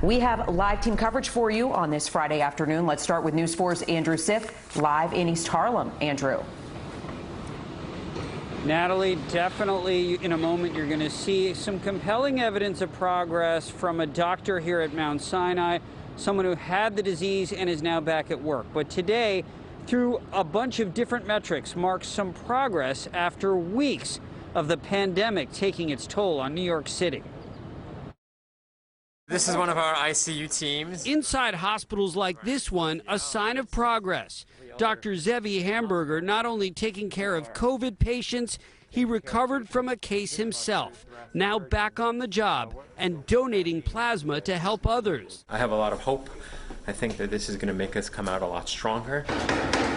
We have live team coverage for you on this Friday afternoon. Let's start with News 4's Andrew Siff, live in East Harlem. Andrew. Natalie, definitely in a moment you're going to see some compelling evidence of progress from a doctor here at Mount Sinai, someone who had the disease and is now back at work. But today, through a bunch of different metrics, marks some progress after weeks of the pandemic taking its toll on New York City. This is one of our ICU teams. Inside hospitals like this one, a sign of progress. Dr. Zevi Hamburger not only taking care of COVID patients, he recovered from a case himself, now back on the job and donating plasma to help others. I have a lot of hope. I think that this is going to make us come out a lot stronger.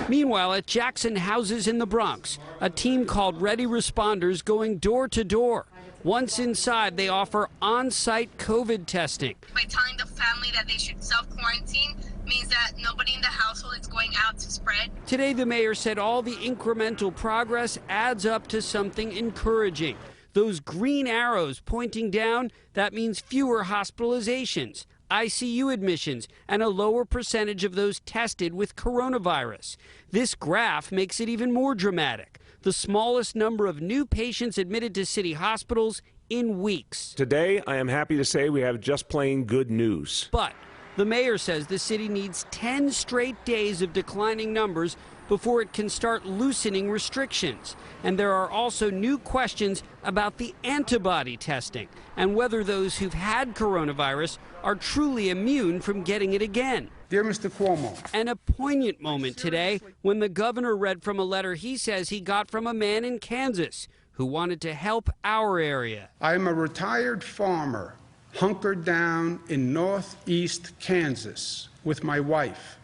Meanwhile, at Jackson Houses in the Bronx, a team called Ready Responders going door to door. Once inside, they offer on-site COVID testing. By telling the family that they should self-quarantine means that nobody in the household is going out to spread. Today, the mayor said all the incremental progress adds up to something encouraging. Those green arrows pointing down, that means fewer hospitalizations, ICU admissions, and a lower percentage of those tested with coronavirus. This graph makes it even more dramatic. The smallest number of new patients admitted to city hospitals in weeks. Today, I am happy to say we have just plain good news. But the mayor says the city needs 10 straight days of declining numbers before it can start loosening restrictions. And there are also new questions about the antibody testing and whether those who've had coronavirus are truly immune from getting it again. Dear Mr. Cuomo. And a poignant moment today when the governor read from a letter he says he got from a man in Kansas who wanted to help our area. I am a retired farmer hunkered down in northeast Kansas with my wife,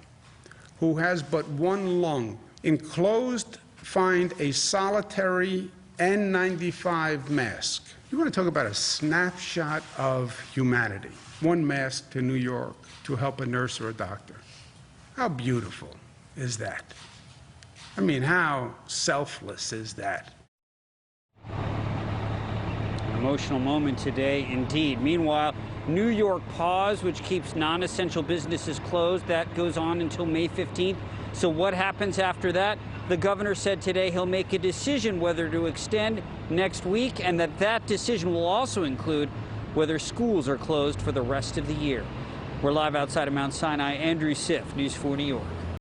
who has but one lung. Enclosed, find a solitary N95 mask. You want to talk about a snapshot of humanity. One mask to New York to help a nurse or a doctor. How beautiful is that? I mean, how selfless is that? An emotional moment today, indeed. Meanwhile, New York pause, which keeps non-essential businesses closed, that goes on until May 15th. So what happens after that? The governor said today he'll make a decision whether to extend next week, and that decision will also include whether schools are closed for the rest of the year. We're live outside of Mount Sinai. Andrew Siff, News 4 New York.